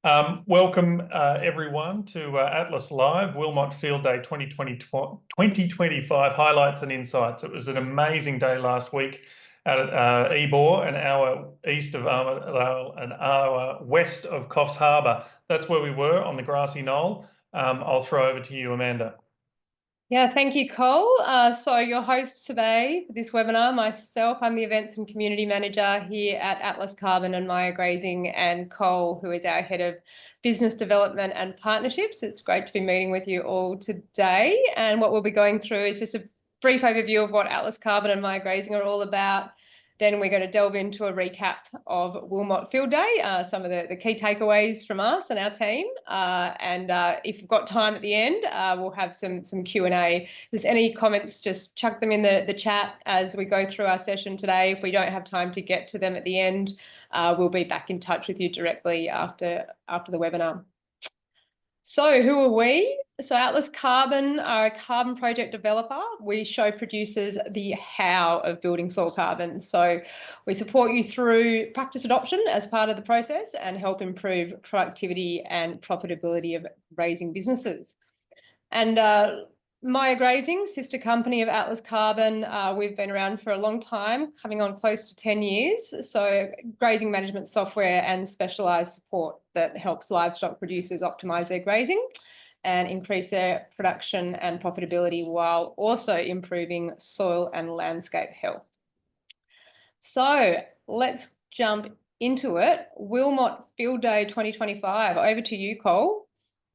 Welcome everyone to Atlas Live Wilmot Field Day 2025 highlights and insights. It was an amazing day last week at Ebor, an hour east of Armadale, an hour west of Coffs Harbour. That's where we were on the grassy knoll. I'll throw over to you, Amanda. Yeah, thank you, Cole. So your host today for this webinar, myself, I'm the Events and Community Manager here at Atlas Carbon and Maya Grazing, and Cole, who is our Head of Business Development and Partnerships. It's great to be meeting with you all today. And what we'll be going through is just a brief overview of what Atlas Carbon and Maya Grazing are all about. Then we're going to delve into a recap of Wilmot Field Day, some of the key takeaways from us and our team. And if you've got time at the end, we'll have some Q&A. If there's any comments, just chuck them in the chat as we go through our session today. If we don't have time to get to them at the end, we'll be back in touch with you directly after the webinar. So who are we? So Atlas Carbon are a carbon project developer. We show producers the how of building soil carbon. So we support you through practice adoption as part of the process and help improve productivity and profitability of grazing businesses. And Maya Grazing, sister company of Atlas Carbon, we've been around for a long time, coming on close to 10 years. So grazing management software and specialised support that helps livestock producers optimise their grazing and increase their production and profitability while also improving soil and landscape health. So let's jump into it. Wilmot Field Day 2025. Over to you, Cole.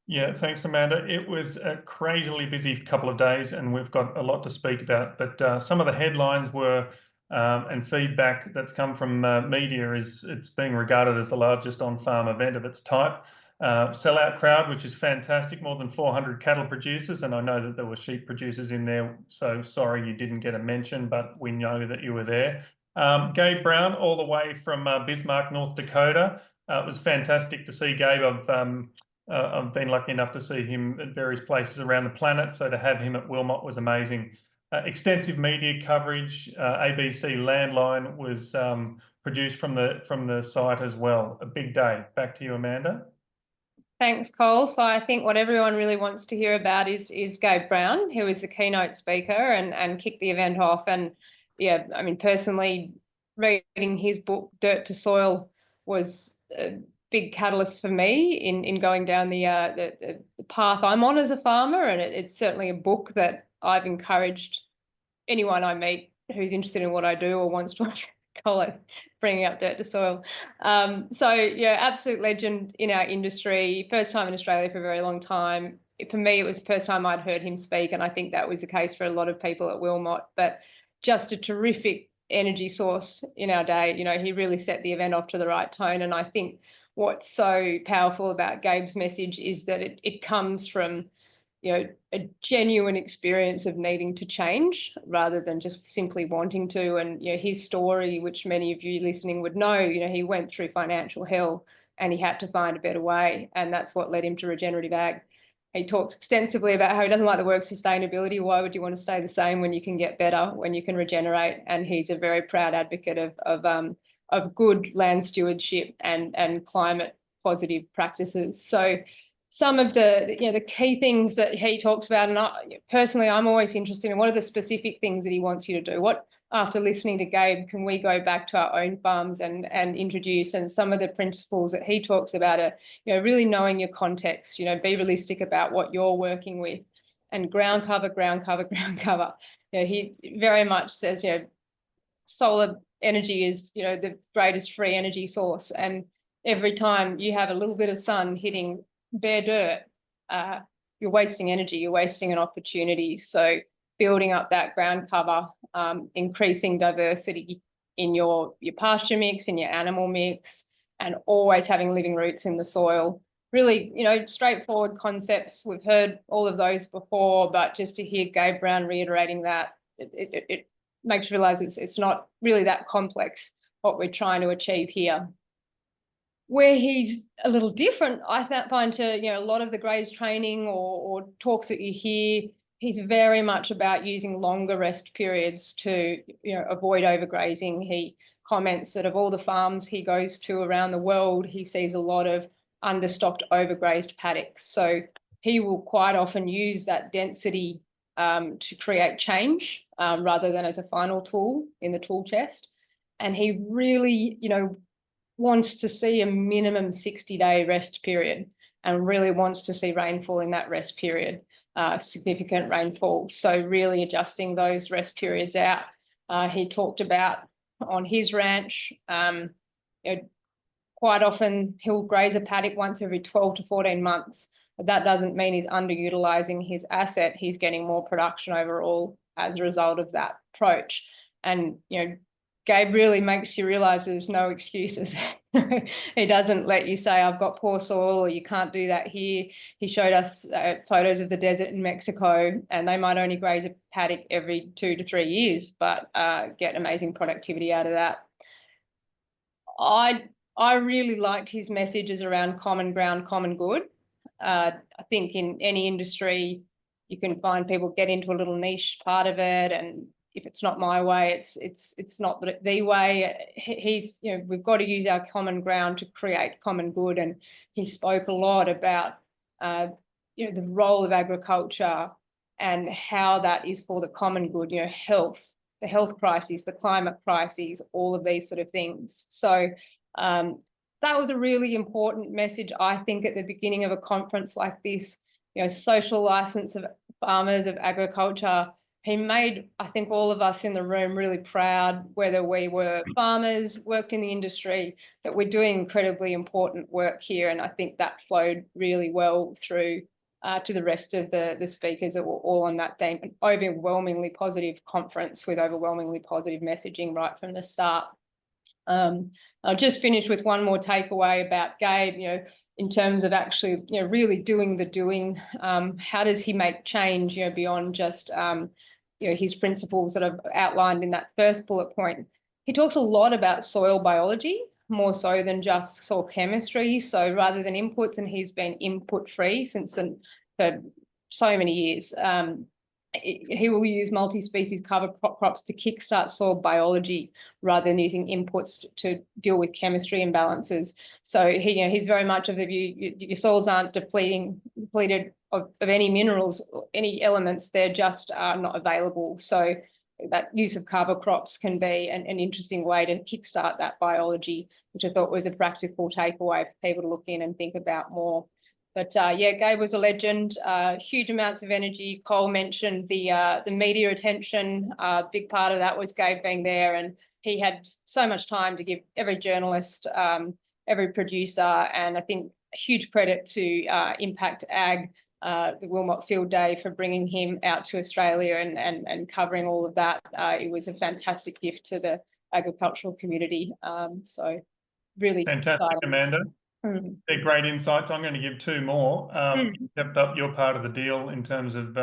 Yeah, thanks, Amanda. It was a crazily busy couple of days, and we've got a lot to speak about. But some of the headlines were, and feedback that's come from media is it's being regarded as the largest on-farm event of its type. Sellout crowd, which is fantastic, more than 400 cattle producers, and I know that there were sheep producers in there, so sorry you didn't get a mention, but we know that you were there. Gabe Brown, all the way from Bismarck, North Dakota. It was fantastic to see Gabe. I've been lucky enough to see him at various places around the planet, so to have him at Wilmot was amazing. Extensive media coverage. ABC Landline was produced from the site as well. A big day. Back to you, Amanda. Thanks, Cole. So I think what everyone really wants to hear about is Gabe Brown, who is the keynote speaker and kicked the event off. And yeah, I mean, personally, reading his book, Dirt to Soil, was a big catalyst for me in going down the path I'm on as a farmer. And it's certainly a book that I've encouraged anyone I meet who's interested in what I do or wants to call it bringing up Dirt to Soil. So yeah, absolute legend in our industry. First time in Australia for a very long time. For me, it was the first time I'd heard him speak, and I think that was the case for a lot of people at Wilmot. But just a terrific energy source in our day. You know, he really set the event off to the right tone, and I think what's so powerful about Gabe's message is that it comes from, you know, a genuine experience of needing to change rather than just simply wanting to. And, you know, his story, which many of you listening would know, you know, he went through financial hell and he had to find a better way. And that's what led him to regenerative ag. He talks extensively about how he doesn't like the word sustainability. Why would you want to stay the same when you can get better, when you can regenerate? And he's a very proud advocate of good land stewardship and climate positive practices. So some of the key things that he talks about, and personally, I'm always interested in what are the specific things that he wants you to do. What, after listening to Gabe, can we go back to our own farms and introduce? And some of the principles that he talks about are, you know, really knowing your context. You know, be realistic about what you're working with, and ground cover, ground cover, ground cover. You know, he very much says, you know, solar energy is, you know, the greatest free energy source, and every time you have a little bit of sun hitting bare dirt, you're wasting energy, you're wasting an opportunity. So building up that ground cover, increasing diversity in your pasture mix, in your animal mix, and always having living roots in the soil. Really, you know, straightforward concepts. We've heard all of those before, but just to hear Gabe Brown reiterating that, it makes you realise it's not really that complex what we're trying to achieve here. Where he's a little different, I find, to, you know, a lot of the graze training or talks that you hear, he's very much about using longer rest periods to, you know, avoid overgrazing. He comments that of all the farms he goes to around the world, he sees a lot of understocked, overgrazed paddocks. So he will quite often use that density to create change rather than as a final tool in the tool chest. And he really, wants to see a minimum 60-day rest period and really wants to see rainfall in that rest period, significant rainfall. So really adjusting those rest periods out. He talked about on his ranch, quite often he'll graze a paddock once every 12 to 14 months. But that doesn't mean he's underutilizing his asset. He's getting more production overall as a result of that approach. And, Gabe really makes you realize there's no excuses. He doesn't let you say, I've got poor soil, or you can't do that here. He showed us photos of the desert in Mexico, and they might only graze a paddock every 2 to 3 years, but get amazing productivity out of that. I really liked his messages around common ground, common good. I think in any industry, you can find people get into a little niche part of it, and if it's not my way, it's not the way. He's, we've got to use our common ground to create common good. And he spoke a lot about, the role of agriculture and how that is for the common good, health, the health crises, the climate crises, all of these sort of things. So that was a really important message, I think, at the beginning of a conference like this, social license of farmers, of agriculture. He made, I think, all of us in the room really proud, whether we were farmers, worked in the industry, that we're doing incredibly important work here. And I think that flowed really well through to the rest of the speakers that were all on that theme. An overwhelmingly positive conference with overwhelmingly positive messaging right from the start. I'll just finish with one more takeaway about Gabe, in terms of actually, really doing the doing. How does he make change, beyond just, his principles that I've outlined in that first bullet point? He talks a lot about soil biology, more so than just soil chemistry. So rather than inputs, and he's been input free for so many years, he will use multi-species cover crops to kickstart soil biology rather than using inputs to deal with chemistry imbalances. So he's very much of the view your soils aren't depleted of any minerals, any elements, they're just not available. So that use of cover crops can be an interesting way to kickstart that biology, which I thought was a practical takeaway for people to look in and think about more. But Gabe was a legend, huge amounts of energy. Cole mentioned the media attention. Big part of that was Gabe being there, and he had so much time to give every journalist, every producer, and I think a huge credit to Impact Ag, the Wilmot Field Day, for bringing him out to Australia and covering all of that. It was a fantastic gift to the agricultural community. So really fantastic, exciting. Amanda. They're great insights. I'm going to give two more. Stepped up your part of the deal in terms of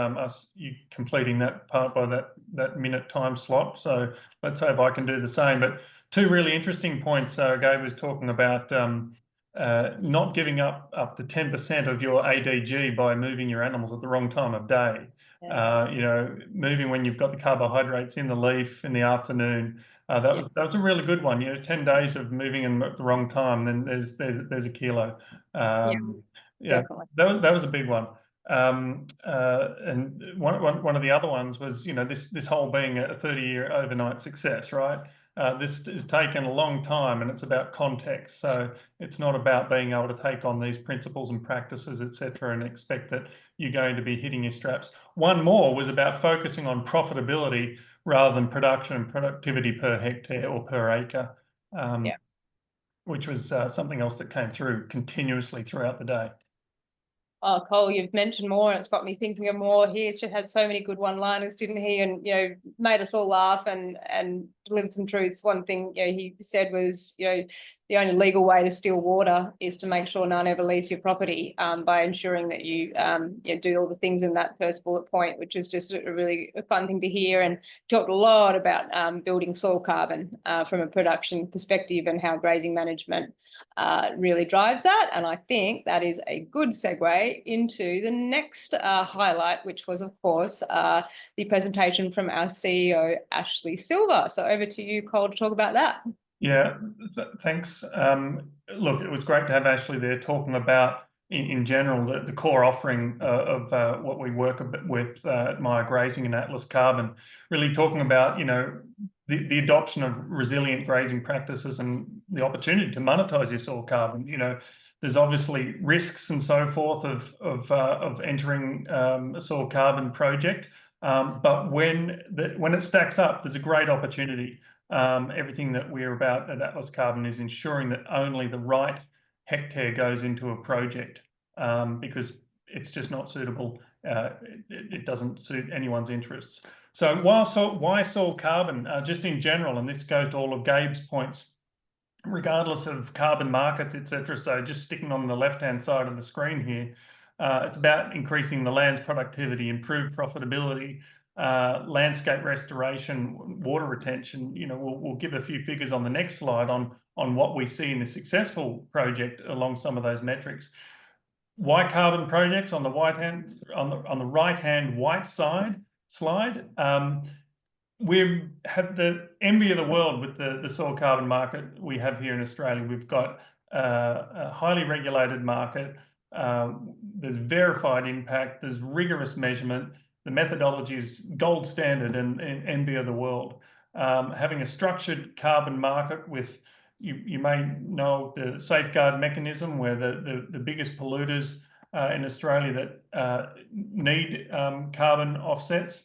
you completing that part by that minute time slot. So let's hope I can do the same. But two really interesting points. Gabe was talking about not giving up to 10% of your ADG by moving your animals at the wrong time of day. Yeah. Moving when you've got the carbohydrates in the leaf in the afternoon. That was a really good one. 10 days of moving them at the wrong time, then there's a kilo. Definitely. That was a big one. And one of the other ones was, this whole being a 30-year overnight success, right? This has taken a long time, and it's about context. So it's not about being able to take on these principles and practices, etc., and expect that you're going to be hitting your straps. One more was about focusing on profitability rather than production and productivity per hectare or per acre, which was something else that came through continuously throughout the day. Oh, Cole, you've mentioned more, and it's got me thinking of more. He just had so many good one-liners, didn't he? And made us all laugh and delivered some truths. One thing he said was, the only legal way to steal water is to make sure none ever leaves your property, by ensuring that you do all the things in that first bullet point, which is just a really fun thing to hear. And talked a lot about building soil carbon from a production perspective and how grazing management really drives that. And I think that is a good segue into the next highlight, which was, of course, the presentation from our CEO, Ashley Silver. So over to you, Cole, to talk about that. Yeah, thanks. Look, it was great to have Ashley there talking about, in general, the core offering of what we work with at Myer Grazing and Atlas Carbon, really talking about, the adoption of resilient grazing practices and the opportunity to monetize your soil carbon. There's obviously risks and so forth of entering a soil carbon project, but when it stacks up, there's a great opportunity. Everything that we're about at Atlas Carbon is ensuring that only the right hectare goes into a project, because it's just not suitable. It doesn't suit anyone's interests. So why soil carbon? Just in general, and this goes to all of Gabe's points, regardless of carbon markets, etc. So just sticking on the left-hand side of the screen here, it's about increasing the land's productivity, improved profitability, landscape restoration, water retention. We'll give a few figures on the next slide on what we see in a successful project along some of those metrics. Why carbon projects on the right-hand white side slide? We've had the envy of the world with the soil carbon market we have here in Australia. We've got a highly regulated market. There's verified impact. There's rigorous measurement. The methodology is gold standard and envy of the world. Having a structured carbon market with, you may know the safeguard mechanism, where the biggest polluters in Australia that need carbon offsets,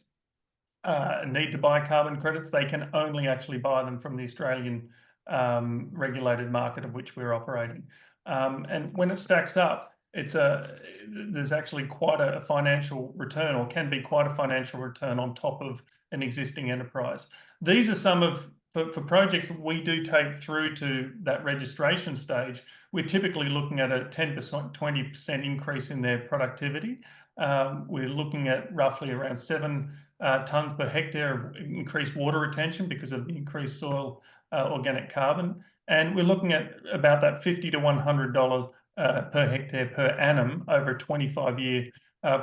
need to buy carbon credits, they can only actually buy them from the Australian regulated market of which we're operating. And when it stacks up, there's actually quite a financial return, or can be quite a financial return on top of an existing enterprise. These are some of, for projects that we do take through to that registration stage, we're typically looking at a 10%, 20% increase in their productivity. We're looking at roughly around 7 tonnes per hectare of increased water retention because of the increased soil organic carbon. And we're looking at about that $50 to $100 per hectare per annum over a 25-year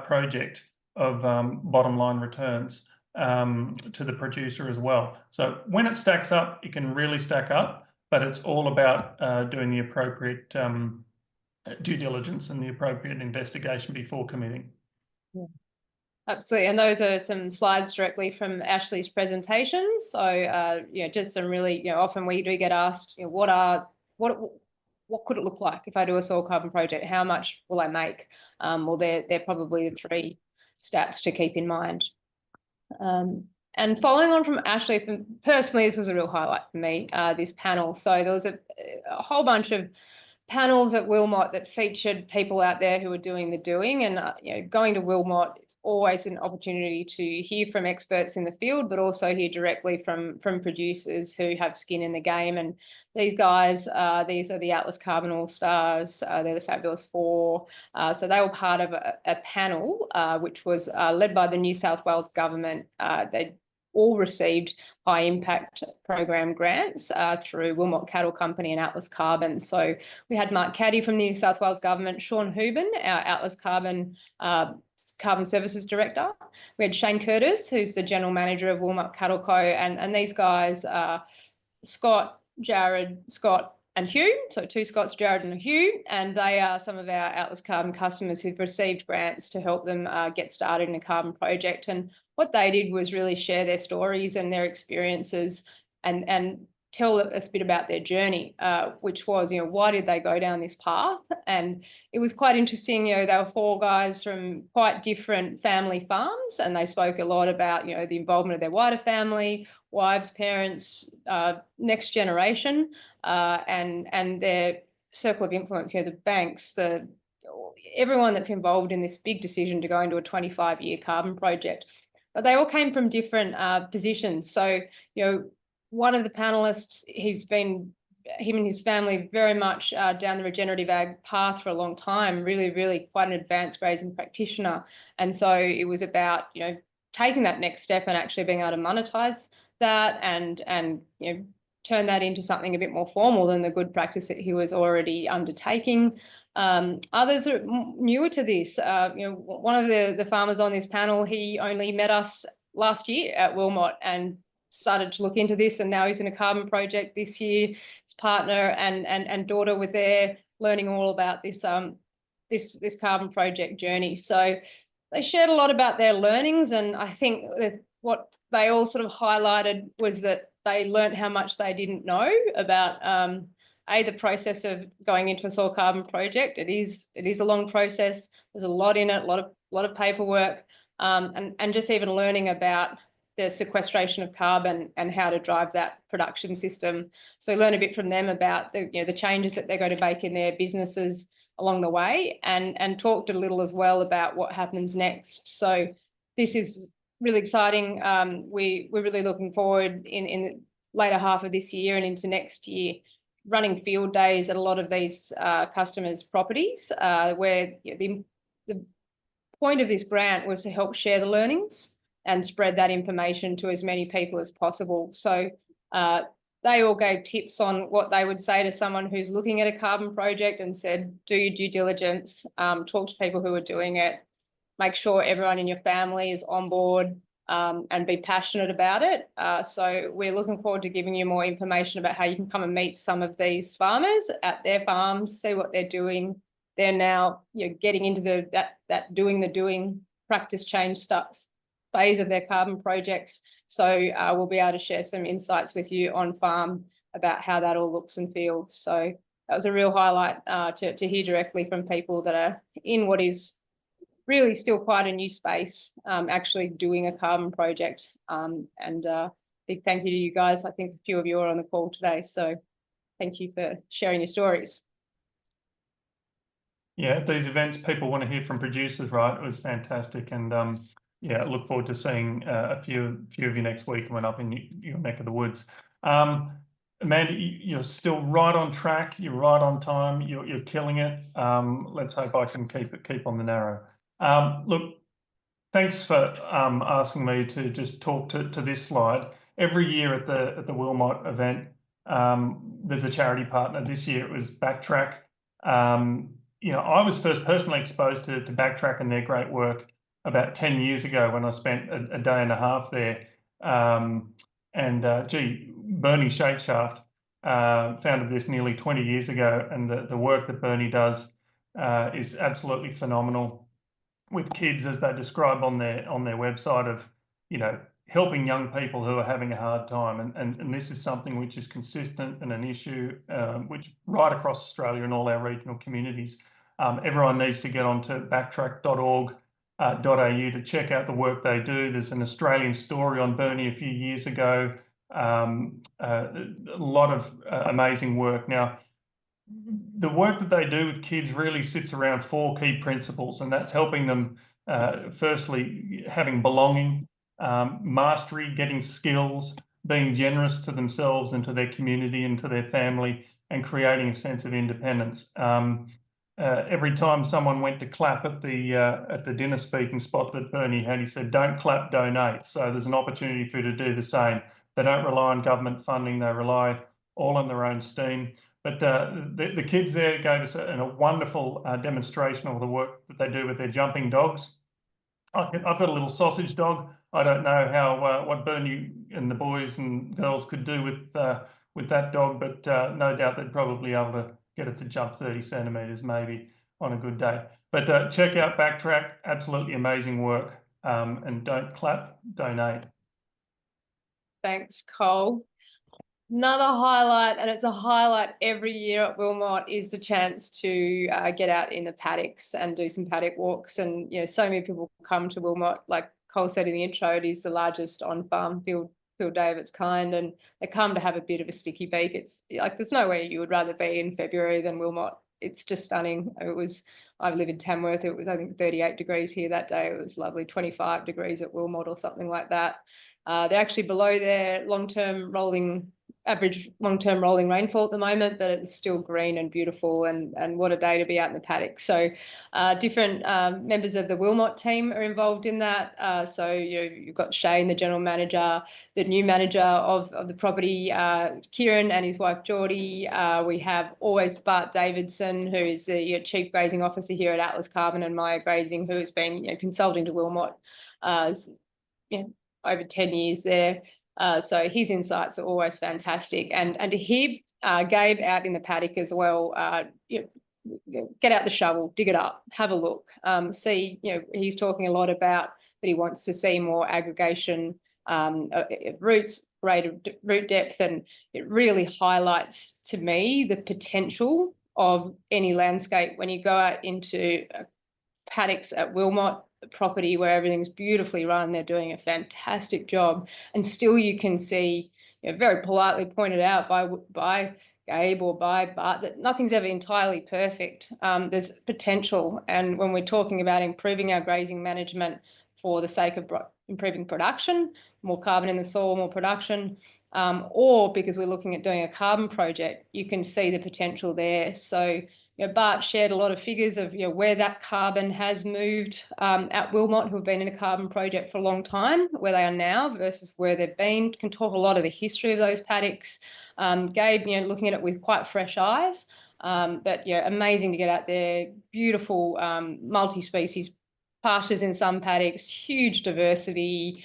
project of bottom line returns to the producer as well. So when it stacks up, it can really stack up, but it's all about doing the appropriate due diligence and the appropriate investigation before committing. Yeah. Absolutely, and those are some slides directly from Ashley's presentation. So, just some really, often we do get asked, what could it look like if I do a soil carbon project? How much will I make? Well, they're probably the 3 stats to keep in mind. And following on from Ashley, personally, this was a real highlight for me, this panel. So there was a whole bunch of panels at Wilmot that featured people out there who are doing the doing. And going to Wilmot, it's always an opportunity to hear from experts in the field, but also hear directly from producers who have skin in the game. And these guys, these are the Atlas Carbon All-Stars. They're the Fabulous 4. So they were part of a panel which was led by the New South Wales government. They all received high impact program grants through Wilmot Cattle Company and Atlas Carbon. So we had Mark Caddy from the New South Wales government, Sean Hooben, our Atlas Carbon Carbon Services Director. We had Shane Curtis, who's the General Manager of Wilmot Cattle Co. And these guys are Scott, Jared, Scott, and Hugh, so 2 Scots, Jared and Hugh, and they are some of our Atlas Carbon customers who've received grants to help them get started in a carbon project. And what they did was really share their stories and their experiences and tell us a bit about their journey, which was, why did they go down this path? And it was quite interesting. They were 4 guys from quite different family farms, and they spoke a lot about, the involvement of their wider family, wives, parents, next generation, and their circle of influence, the banks, everyone that's involved in this big decision to go into a 25-year carbon project. But they all came from different positions. So, one of the panelists, him and his family very much down the regenerative ag path for a long time, really, really quite an advanced grazing practitioner. And so it was about, taking that next step and actually being able to monetize that and turn that into something a bit more formal than the good practice that he was already undertaking. Others are newer to this. One of the farmers on this panel, he only met us last year at Wilmot and started to look into this, and now he's in a carbon project this year. His partner and daughter were there learning all about this this carbon project journey. So they shared a lot about their learnings, and I think that what they all sort of highlighted was that they learned how much they didn't know about the process of going into a soil carbon project. It is a long process. There's a lot in it, a lot of paperwork, and just even learning about the sequestration of carbon and how to drive that production system. So we learned a bit from them about the changes that they're going to make in their businesses along the way, and talked a little as well about what happens next. So this is really exciting. We're really looking forward in the later half of this year and into next year, running field days at a lot of these customers' properties, where the point of this grant was to help share the learnings and spread that information to as many people as possible. So they all gave tips on what they would say to someone who's looking at a carbon project, and said, do your due diligence, talk to people who are doing it, make sure everyone in your family is on board, and be passionate about it. So we're looking forward to giving you more information about how you can come and meet some of these farmers at their farms, see what they're doing. They're now getting into that doing practice change stuff phase of their carbon projects. So we'll be able to share some insights with you on farm about how that all looks and feels. So that was a real highlight to hear directly from people that are in what is really still quite a new space, actually doing a carbon project. And big thank you to you guys. I think a few of you are on the call today, so thank you for sharing your stories. Yeah, at these events, people want to hear from producers, right? It was fantastic, and yeah, I look forward to seeing a few of you next week when up in your neck of the woods. Amanda, you're still right on track. You're right on time. You're killing it. Let's hope I can keep on the narrow. Look, thanks for asking me to just talk to this slide. Every year at the Wilmot event, there's a charity partner. This year it was Backtrack. I was first personally exposed to Backtrack and their great work about 10 years ago when I spent a day and a half there. Bernie Shakeshaft founded this nearly 20 years ago, and the work that Bernie does is absolutely phenomenal with kids, as they describe on their website, of helping young people who are having a hard time, and this is something which is consistent and an issue which right across Australia and all our regional communities. Everyone needs to get onto backtrack.org.au to check out the work they do. There's an Australian story on Bernie a few years ago. A lot of amazing work. Now, the work that they do with kids really sits around 4 key principles, and that's helping them, firstly, having belonging, mastery, getting skills, being generous to themselves and to their community and to their family, and creating a sense of independence. Every time someone went to clap at the dinner speaking spot that Bernie had, he said, "Don't clap, donate." So there's an opportunity for you to do the same. They don't rely on government funding. They rely all on their own steam. But the kids there gave us a wonderful demonstration of the work that they do with their jumping dogs. I've got a little sausage dog. I don't know how what Bernie and the boys and girls could do with that dog, but no doubt they'd probably be able to get it to jump 30 centimetres maybe on a good day. But check out Backtrack, absolutely amazing work. And don't clap, donate. Thanks, Cole. Another highlight, and it's a highlight every year at Wilmot, is the chance to get out in the paddocks and do some paddock walks. And so many people come to Wilmot, like Cole said in the intro, it is the largest on-farm field day of its kind, and they come to have a bit of a sticky beak. It's like there's nowhere you would rather be in February than Wilmot. It's just stunning. I live in Tamworth. It was, I think, 38 degrees here that day. It was lovely, 25 degrees at Wilmot or something like that. They're actually below their average long-term rolling rainfall at the moment, but it's still green and beautiful, and what a day to be out in the paddock. So different members of the Wilmot team are involved in that. So you've got Shane, the general manager, the new manager of the property, Kieran, and his wife Geordie. We have always Bart Davidson, who is the chief grazing officer here at Atlas Carbon and Maya Grazing, who has been consulting to Wilmot over 10 years there. So his insights are always fantastic. And to hear Gabe out in the paddock as well, get out the shovel, dig it up, have a look, see, he's talking a lot about that he wants to see more aggregation roots, rate of root depth, and it really highlights to me the potential of any landscape when you go out into paddocks at Wilmot property where everything's beautifully run. They're doing a fantastic job, and still you can see, very politely pointed out by Gabe or by Bart, that nothing's ever entirely perfect. There's potential, and when we're talking about improving our grazing management for the sake of improving production, more carbon in the soil, more production, or because we're looking at doing a carbon project, you can see the potential there. So Bart shared a lot of figures of where that carbon has moved at Wilmot, who have been in a carbon project for a long time, where they are now versus where they've been. Can talk a lot of the history of those paddocks. Gabe, looking at it with quite fresh eyes. But amazing to get out there. Beautiful multi-species pastures in some paddocks, huge diversity,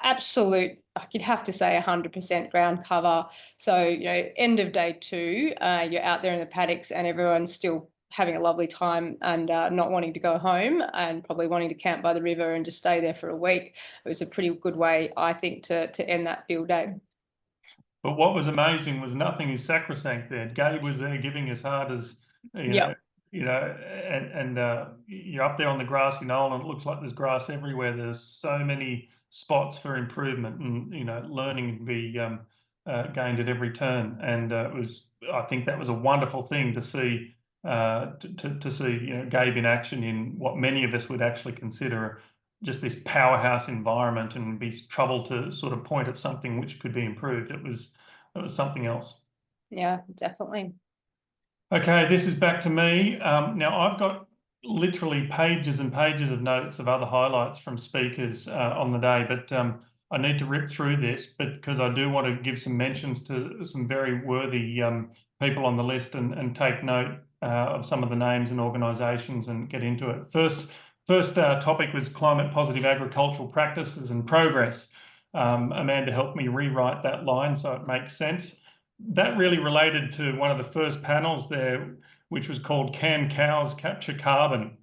absolute, you'd have to say 100% ground cover. So, end of day 2, you're out there in the paddocks and everyone's still having a lovely time and not wanting to go home and probably wanting to camp by the river and just stay there for a week. It was a pretty good way, I think, to end that field day. But what was amazing was nothing is sacrosanct there. Gabe was there giving as hard as, and you're up there on the grassy knoll and it looks like there's grass everywhere. There's so many spots for improvement, and learning to be gained at every turn. And I think that was a wonderful thing to see. To see Gabe in action in what many of us would actually consider just this powerhouse environment, and be troubled to sort of point at something which could be improved. It was something else. Yeah, definitely. Okay, this is back to me. Now I've got literally pages and pages of notes of other highlights from speakers on the day, but I need to rip through this because I do want to give some mentions to some very worthy people on the list, and take note of some of the names and organisations and get into it. First topic was climate positive agricultural practices and progress. Amanda helped me rewrite that line so it makes sense. That really related to one of the first panels there, which was called Can Cows Capture Carbon?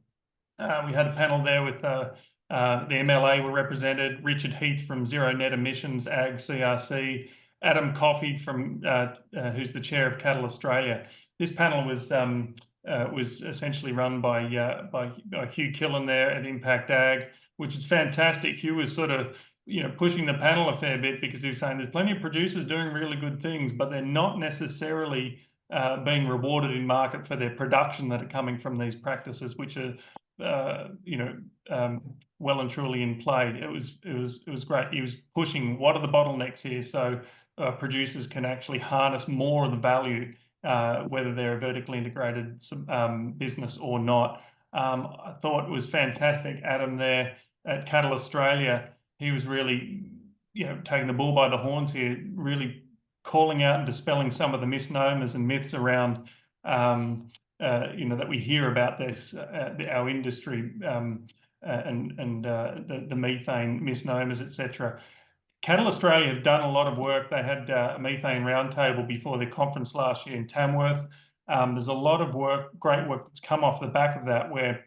We had a panel there with the MLA were represented, Richard Heath from Zero Net Emissions Ag CRC, Adam Coffey from who's the chair of Cattle Australia. This panel was essentially run by Hugh Killen there at Impact Ag, which is fantastic. Hugh was sort of pushing the panel a fair bit because he was saying there's plenty of producers doing really good things, but they're not necessarily being rewarded in market for their production that are coming from these practices, which are well and truly in play. It was great. He was pushing what are the bottlenecks here, so producers can actually harness more of the value, whether they're a vertically integrated business or not. I thought it was fantastic. Adam there at Cattle Australia, he was really taking the bull by the horns here, really calling out and dispelling some of the misnomers and myths around that we hear about this our industry, and the methane misnomers, etc. Cattle Australia have done a lot of work. They had a methane roundtable before their conference last year in Tamworth. There's a lot of great work that's come off the back of that, where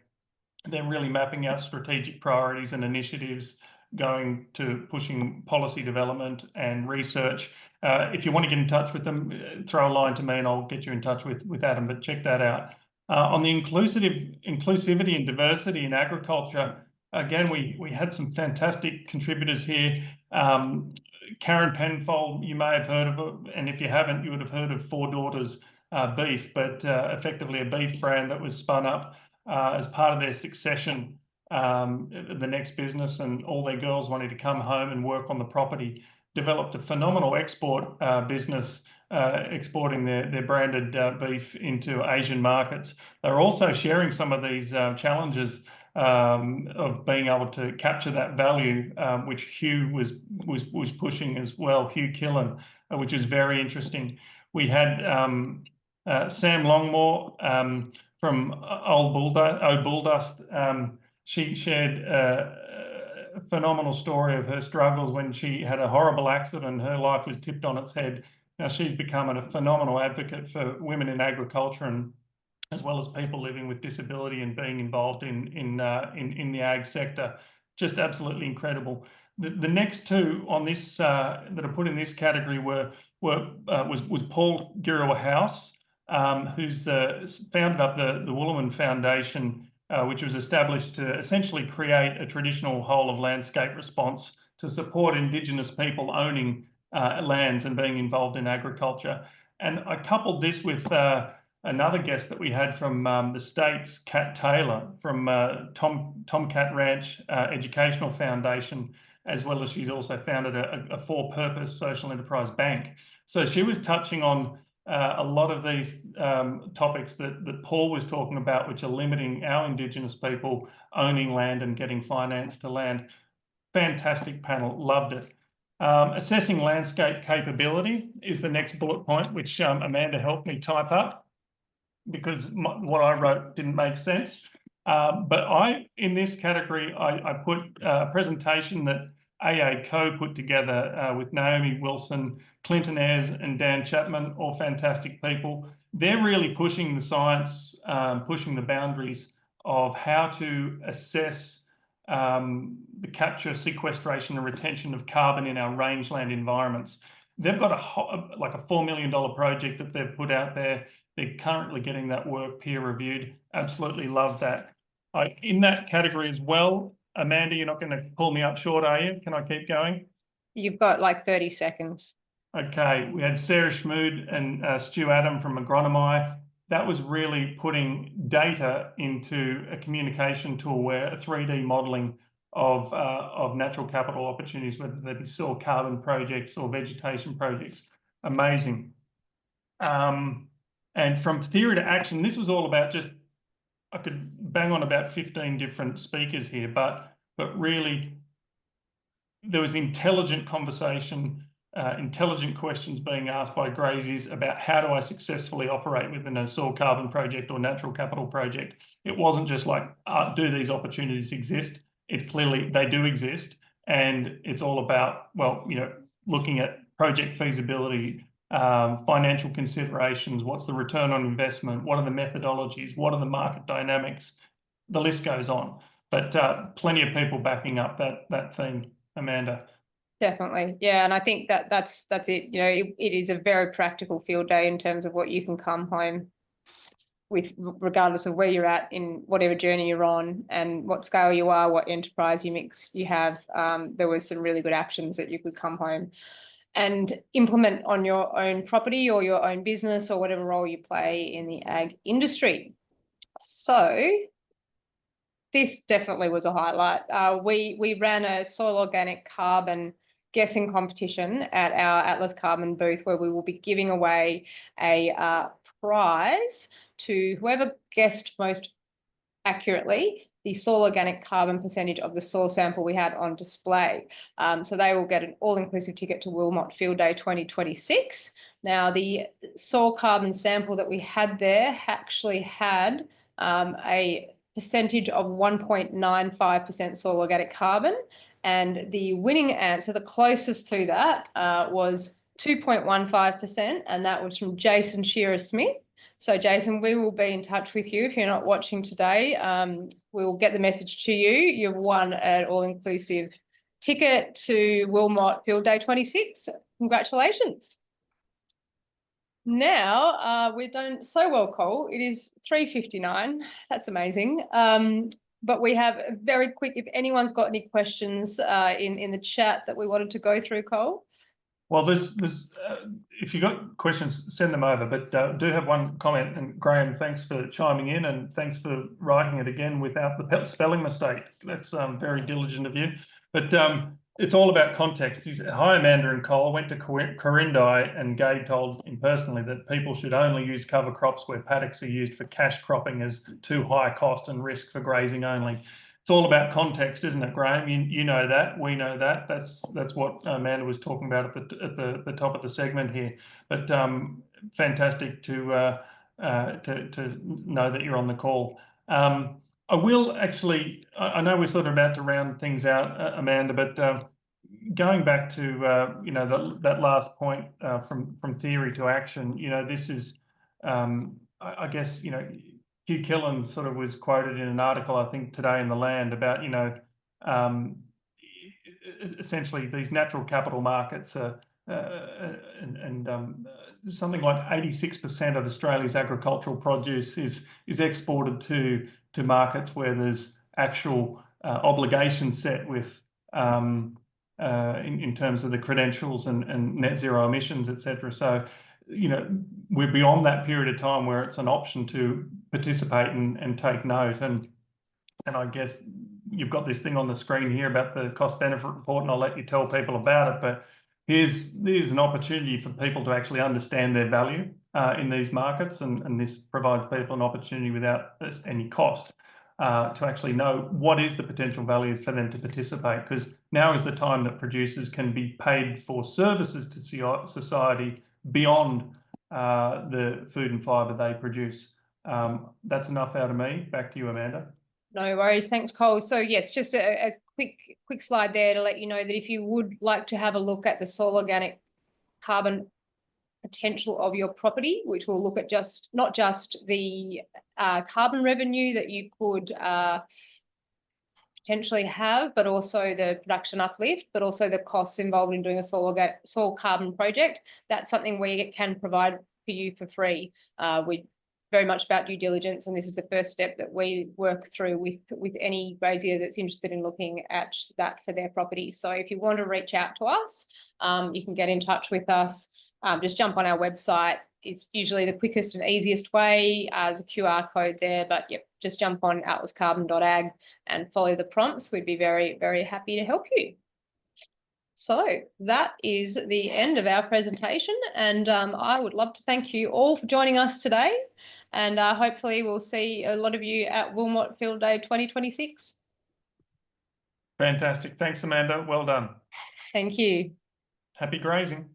they're really mapping out strategic priorities and initiatives, going to pushing policy development and research. If you want to get in touch with them, throw a line to me and I'll get you in touch with Adam, but check that out. On the inclusivity and diversity in agriculture, again, we had some fantastic contributors here. Karen Penfold, you may have heard of it, and if you haven't, you would have heard of Four Daughters Beef, but effectively a beef brand that was spun up as part of their succession, the next business, and all their girls wanted to come home and work on the property, developed a phenomenal export business, exporting their branded beef into Asian markets. They're also sharing some of these challenges of being able to capture that value, which Hugh was pushing as well, Hugh Killen, which is very interesting. We had Sam Longmore from Old Bulldust. She shared phenomenal story of her struggles when she had a horrible accident and her life was tipped on its head. Now she's become a phenomenal advocate for women in agriculture, and as well as people living with disability and being involved in the ag sector. Just absolutely incredible. The next two on this that are put in this category was Paul Girawa-House, who's founded up the Wooloman Foundation, which was established to essentially create a traditional whole of landscape response to support Indigenous people owning lands and being involved in agriculture. And I coupled this with another guest that we had from the States, Kat Taylor from Tomcat Ranch Educational Foundation, as well as she's also founded a for-purpose social enterprise bank. So she was touching on a lot of these topics that Paul was talking about, which are limiting our Indigenous people owning land and getting finance to land. Fantastic panel, loved it. Assessing landscape capability is the next bullet point, which Amanda helped me type up, because what I wrote didn't make sense. But in this category, I put a presentation that AACO put together with Naomi Wilson, Clinton Ayres, and Dan Chapman, all fantastic people. They're really pushing the science, pushing the boundaries of how to assess the capture, sequestration, and retention of carbon in our rangeland environments. They've got like a $4 million project that they've put out there. They're currently getting that work peer reviewed. Absolutely love that. In that category as well, Amanda, you're not going to pull me up short, are you? Can I keep going? You've got like 30 seconds. Okay, we had Sarah Schmood and Stu Adam from Agronomy. That was really putting data into a communication tool where a 3D modelling of natural capital opportunities, whether they be soil carbon projects or vegetation projects. Amazing. And from theory to action, this was all about just, I could bang on about 15 different speakers here, but really there was intelligent conversation, intelligent questions being asked by graziers about how do I successfully operate within a soil carbon project or natural capital project. It wasn't just like, do these opportunities exist? It's clearly they do exist, and it's all about, well, looking at project feasibility, financial considerations, what's the return on investment, what are the methodologies, what are the market dynamics, the list goes on. But plenty of people backing up that theme, Amanda. Definitely, yeah, and I think that's it. It is a very practical field day in terms of what you can come home with, regardless of where you're at in whatever journey you're on and what scale you are, what enterprise you have. There was some really good actions that you could come home and implement on your own property or your own business or whatever role you play in the ag industry. So this definitely was a highlight. We ran a soil organic carbon guessing competition at our Atlas Carbon booth, where we will be giving away a prize to whoever guessed most accurately the soil organic carbon percentage of the soil sample we had on display. So they will get an all-inclusive ticket to Wilmot Field Day 2026. Now, the soil carbon sample that we had there actually had a percentage of 1.95% soil organic carbon, and the winning answer, the closest to that, was 2.15%, and that was from Jason Shearer-Smith. So Jason, we will be in touch with you if you're not watching today. We will get the message to you. You've won an all-inclusive ticket to Wilmot Field Day 26. Congratulations. Now, we've done so well, Cole. It is 3:59. That's amazing. But we have a very quick, if anyone's got any questions in the chat that we wanted to go through, Cole. Well, if you've got questions, send them over. But do have one comment. And Graham, thanks for chiming in, and thanks for writing it again without the spelling mistake. That's very diligent of you. But it's all about context. Hi, Amanda and Cole. I went to Corindi, and Gabe told him personally that people should only use cover crops where paddocks are used for cash cropping as too high cost and risk for grazing only. It's all about context, isn't it, Graham? You know that. We know that. That's what Amanda was talking about at the top of the segment here. But fantastic to know that you're on the call. I will actually, I know we're sort of about to round things out, Amanda, but going back to that last point from theory to action, this is, I guess, Hugh Killen sort of was quoted in an article, I think, today in the Land about, um, essentially these natural capital markets are, something like 86% of Australia's agricultural produce is exported to markets where there's actual obligations set with in terms of the credentials and net zero emissions, etc. So, we're beyond that period of time where it's an option to participate and take note. And I guess you've got this thing on the screen here about the cost benefit report, and I'll let you tell people about it. But here's an opportunity for people to actually understand their value in these markets, and this provides people an opportunity without any cost to actually know what is the potential value for them to participate, because now is the time that producers can be paid for services to society beyond the food and fibre they produce. That's enough out of me. Back to you, Amanda. No worries. Thanks, Cole. So yes, just a quick slide there to let you know that if you would like to have a look at the soil organic carbon potential of your property, which will look at not just the carbon revenue that you could potentially have, but also the production uplift, but also the costs involved in doing a soil carbon project. That's something we can provide for you for free. We very much about due diligence, and this is the first step that we work through with any grazier that's interested in looking at that for their property. So if you want to reach out to us, you can get in touch with us. Just jump on our website. It's usually the quickest and easiest way. There's a QR code there, but yep, just jump on atlascarbon.ag and follow the prompts. We'd be very, very happy to help you. So that is the end of our presentation, and I would love to thank you all for joining us today, and hopefully we'll see a lot of you at Wilmot Field Day 2026. Fantastic. Thanks, Amanda. Well done. Thank you. Happy grazing.